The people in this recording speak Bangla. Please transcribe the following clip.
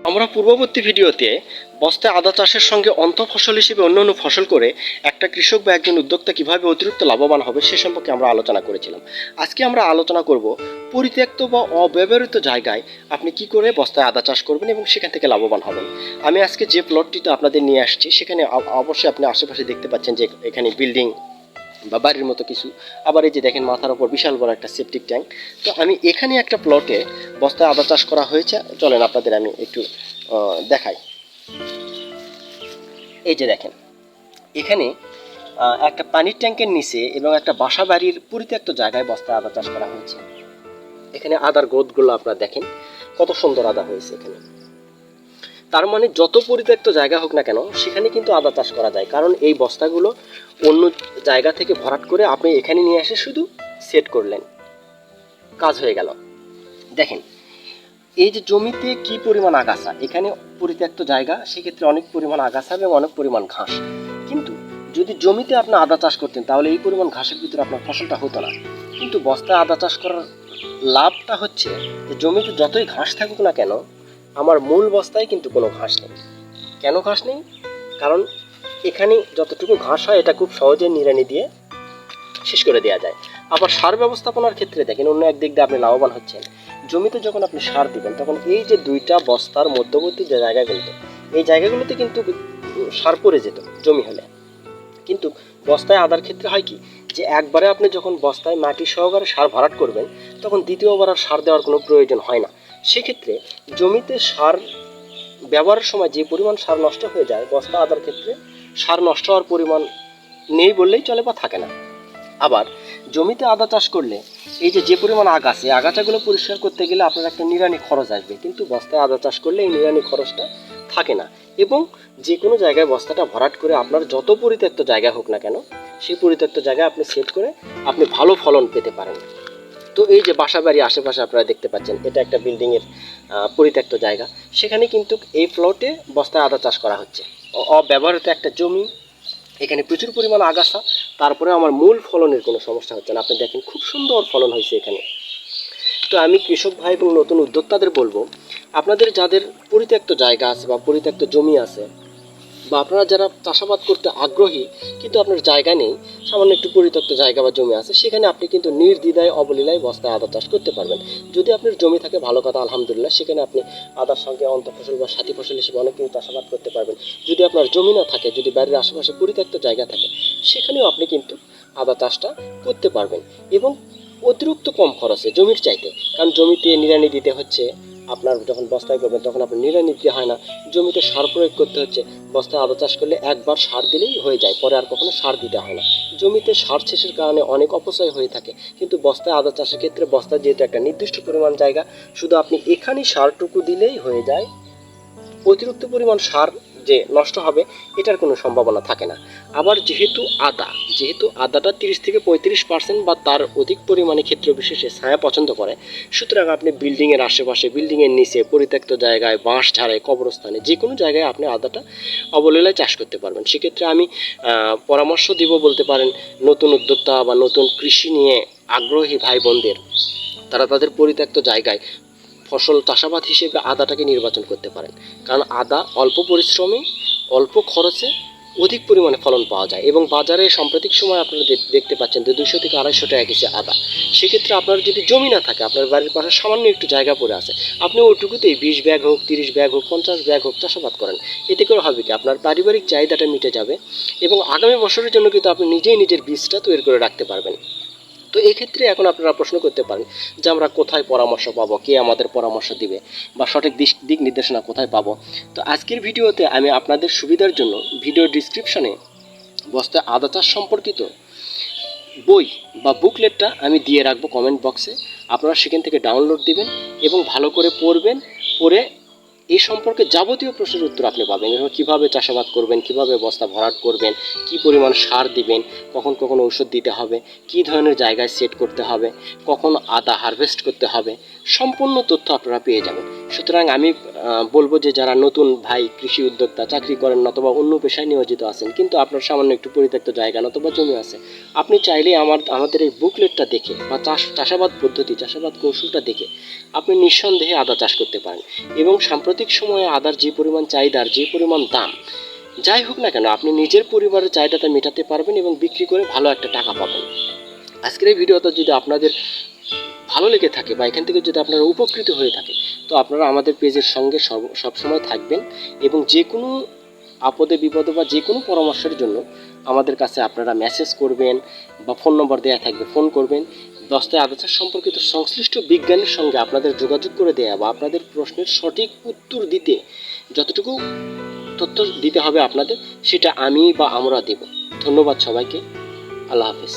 আমরা পূর্ববর্তী ভিডিওতে বস্তায় আদা চাষের সঙ্গে অন্তঃফসল হিসেবে অন্যান্য ফসল করে একটা কৃষক বা একজন উদ্যোক্তা কিভাবে অতিরিক্ত লাভবান হবে সে সম্পর্কে আমরা আলোচনা করেছিলাম। আজকে আমরা আলোচনা করব পরিত্যক্ত বা অব্যবহৃত জায়গায় আপনি কি করে বস্তায় আদা চাষ করবেন এবং সেখান থেকে লাভবান হবেন। আমি আজকে যে প্লটটিতে আপনাদের নিয়ে আসছি সেখানে অবশ্যই আপনি আশেপাশে দেখতে পাচ্ছেন যে এখানে বিল্ডিং বা বাড়ির মতো কিছু, আবার এই যে দেখেন মাথার ওপর বিশাল বড় একটা সেপটিক ট্যাঙ্ক। তো আমি এখানে একটা প্লটে বস্তায় আদা চাষ করা হয়েছে, চলেন আপনাদের আমি একটু দেখাই। এই যে দেখেন এখানে একটা পানির ট্যাঙ্কের নিচে এবং একটা বাসা বাড়ির পরিত্যক্ত জায়গায় বস্তায় আদা চাষ করা হয়েছে। এখানে আদার গ্রোথগুলো আপনারা দেখেন কত সুন্দর আদা হয়েছে এখানে। তার মানে যত পরিত্যক্ত জায়গা হোক না কেন সেখানে কিন্তু আদা চাষ করা যায়, কারণ এই বস্তাগুলো অন্য জায়গা থেকে ভরাট করে আপনি এখানে নিয়ে এসে শুধু সেট করলেন, কাজ হয়ে গেল। দেখেন এই যে জমিতে কি পরিমাণ আগাছা, এখানে পরিত্যক্ত জায়গা, সেক্ষেত্রে অনেক পরিমাণ আগাছা এবং অনেক পরিমাণ ঘাস। কিন্তু যদি জমিতে আপনি আদা চাষ করতেন তাহলে এই পরিমাণ ঘাসের ভিতরে আপনার ফসলটা হতো না। কিন্তু বস্তায় আদা চাষ করার লাভটা হচ্ছে যে জমিতে যতই ঘাস থাকুক না কেন আমার মূল বস্তায় কিন্তু কোনো ঘাস নেই। কেন ঘাস নেই? কারণ এখানে যতটুকু ঘাস হয় এটা খুব সহজে নিড়ানি দিয়ে শেষ করে দেওয়া যায়। আবার সার ব্যবস্থাপনার ক্ষেত্রে দেখেন অন্য একদিক দিয়ে আপনি লাভবান হচ্ছেন। জমিতে যখন আপনি সার দিবেন তখন এই যে দুইটা বস্তার মধ্যবর্তী যে জায়গাগুলোতে, এই জায়গাগুলোতে কিন্তু সার পড়ে যেত জমি হলে। কিন্তু বস্তায় আদার ক্ষেত্রে হয় কি, যে একবারে আপনি যখন বস্তায় মাটি সহকারে সার ভরাট করবেন তখন দ্বিতীয়বার আর সার দেওয়ার কোনো প্রয়োজন হয় না। সেক্ষেত্রে জমিতে সার ব্যবহারের সময় যে পরিমাণ সার নষ্ট হয়ে যায়, বস্তা আদার ক্ষেত্রে সার নষ্ট হওয়ার পরিমাণ নেই বললেই চলে বা থাকে না। আবার জমিতে আদা চাষ করলে এই যে পরিমাণ আগাছা, এই আগাছাগুলো পরিষ্কার করতে গেলে আপনার একটা নিড়ানি খরচ আসবে, কিন্তু বস্তায় আদা চাষ করলে এই নিড়ানি খরচটা থাকে না। এবং যে কোনো জায়গায় বস্তাটা ভরাট করে আপনার যত পরিত্যক্ত জায়গা হোক না কেন সেই পরিত্যক্ত জায়গায় আপনি সেট করে আপনি ভালো ফলন পেতে পারেন। তো এই যে বাসা বাড়ি আশেপাশে আপনারা দেখতে পাচ্ছেন এটা একটা বিল্ডিংয়ের পরিত্যক্ত জায়গা, সেখানে কিন্তু এই প্লটে বস্তায় আদা চাষ করা হচ্ছে। অব্যবহৃত একটা জমি, এখানে প্রচুর পরিমাণ আগাছা, তারপরে আমার মূল ফলনের কোনো সমস্যা হচ্ছে না। আপনি দেখেন খুব সুন্দর ফলন হয়েছে এখানে। তো আমি কৃষক ভাই এবং নতুন উদ্যোক্তাদের বলবো, আপনাদের যাদের পরিত্যক্ত জায়গা আছে বা পরিত্যক্ত জমি আছে, বা আপনারা যারা চাষাবাদ করতে আগ্রহী কিন্তু আপনার জায়গা নেই, সামান্য একটু পরিত্যক্ত জায়গা বা জমি আছে, সেখানে আপনি কিন্তু নির্দ্বিধায় অবলীলায় বস্তায় আদা চাষ করতে পারবেন। যদি আপনার জমি থাকে ভালো কথা, আলহামদুলিল্লাহ, সেখানে আপনি আদার সঙ্গে অন্তঃফসল বা সাথী ফসল হিসেবে অনেক কিছু চাষাবাদ করতে পারবেন। যদি আপনার জমি না থাকে, যদি বাড়ির আশেপাশে পরিত্যক্ত জায়গা থাকে, সেখানেও আপনি কিন্তু আদা চাষটা করতে পারবেন এবং অতিরিক্ত কম খরচে জমির চাইতে। কারণ জমিতে নিড়ানি দিতে হচ্ছে, আপনার যখন বস্তায় করবেন তখন আপনার নিড়ানি দিতে হয় না, জমিতে সার প্রয়োগ করতে হচ্ছে। বস্তায় আদা চাষ করলে একবার সার দিলেই হয়ে যায়, পরে আর কখনো সার দিতে হয় না। জমিতে সার শেষের কারণে অনেক অপচয় হয়ে থাকে, কিন্তু বস্তায় আদা চাষের ক্ষেত্রে বস্তায় যেহেতু একটা নির্দিষ্ট পরিমাণ জায়গা, শুধু আপনি এখানেই সারটুকু দিলেই হয়ে যায়। অতিরিক্ত পরিমাণ সার যে নষ্ট হবে এটার কোনো সম্ভাবনা থাকে না। আবার যেহেতু আদাটা 30 থেকে 35% বা তার অধিক পরিমাণে ক্ষেত্র বিশেষে ছায়া পছন্দ করে, সুতরাং আপনি বিল্ডিংয়ের আশেপাশে, বিল্ডিংয়ের নিচে, পরিত্যক্ত জায়গায়, বাঁশ ঝাড়ে, কবরস্থানে, যে কোনো জায়গায় আপনি আদাটা অবলীলায় চাষ করতে পারবেন। সেক্ষেত্রে আমি পরামর্শ দিব বলতে পারেন নতুন উদ্যোক্তা বা নতুন কৃষি নিয়ে আগ্রহী ভাই বোনদের, তারা তাদের পরিত্যক্ত জায়গায় ফসল চাষাবাদ হিসেবে আদাটাকে নির্বাচন করতে পারেন। কারণ আদা অল্প পরিশ্রমে, অল্প খরচে অধিক পরিমাণে ফলন পাওয়া যায় এবং বাজারে সাম্প্রতিক সময় আপনারা দেখতে পাচ্ছেন যে 200 থেকে 250 টাকা কেজি আদা। সেক্ষেত্রে আপনার যদি জমি না থাকে, আপনার বাড়ির পাশে সামান্য একটু জায়গা পড়ে আছে, আপনি ওইটুকুতেই 20 ব্যাগ হোক, 30 ব্যাগ হোক, 50 ব্যাগ হোক চাষাবাদ করেন। এতে করে হবে কি, আপনার পারিবারিক চাহিদাটা মিটে যাবে এবং আগামী বছরের জন্য কিন্তু আপনি নিজেই নিজের বীজটা তৈরি করে রাখতে পারবেন। তো এক্ষেত্রে এখন আপনারা প্রশ্ন করতে পারেন যে আমরা কোথায় পরামর্শ পাবো, কে আমাদের পরামর্শ দিবে, বা সঠিক দিক নির্দেশনা কোথায় পাবো। তো আজকের ভিডিওতে আমি আপনাদের সুবিধার জন্য ভিডিও ডিসক্রিপশনে বস্তায় আদা চাষ সম্পর্কিত বই বা বুকলেটটা আমি দিয়ে রাখবো কমেন্ট বক্সে। আপনারা সেখান থেকে ডাউনলোড দিবেন এবং ভালো করে পড়বেন। পড়ে এই সম্পর্কে যাবতীয় প্রশ্নের উত্তর আপনি পাবেন। এবং কীভাবে চাষাবাদ করবেন, কিভাবে বস্তা ভরাট করবেন, কি পরিমাণ সার দিবেন, কখন কখন ঔষধ দিতে হবে, কি ধরনের জায়গায় সেট করতে হবে, কখন আদা হারভেস্ট করতে হবে, সম্পূর্ণ তথ্য আপনারা পেয়ে যাবেন। সুতরাং আমি বলবো যে যারা নতুন ভাই কৃষি উদ্যোক্তা চাকরি করেন অথবা অন্য পেশায় নিয়োজিত আছেন, কিন্তু আপনার সামান্য একটু পরিত্যক্ত জায়গা অথবা জমি আছে, আপনি চাইলে আমাদের এই বুকলেটটা দেখে বা চাষাবাদ পদ্ধতি চাষাবাদ কৌশলটা দেখে আপনি নিঃসন্দেহে আদা চাষ করতে পারেন। এবং সাম্প্রতিক সময়ে আদার যে পরিমাণ চাহিদা আর যে পরিমাণ দাম, যাই হোক না কেন আপনি নিজের পরিবারের চাহিদাটা মেটাতে পারবেন এবং বিক্রি করে ভালো একটা টাকা পাবেন। আজকের এই ভিডিওটা যদি আপনাদের ভালো লেগে থাকে বা এখান থেকে যদি আপনারা উপকৃত হয়ে থাকে, তো আপনারা আমাদের পেজের সঙ্গে সবসময় থাকবেন এবং যে কোনো আপদে বিপদে বা যে কোনো পরামর্শের জন্য আমাদের কাছে আপনারা মেসেজ করবেন বা ফোন নম্বর দেওয়া থাকবে, ফোন করবেন। বস্তায় আদা চাষ সম্পর্কিত সংশ্লিষ্ট বিজ্ঞানীর সঙ্গে আপনাদের যোগাযোগ করে দেওয়া বা আপনাদের প্রশ্নের সঠিক উত্তর দিতে যতটুকু তথ্য দিতে হবে আপনাদের, সেটা আমি বা আমরা দেব। ধন্যবাদ সবাইকে। আল্লাহ হাফিজ।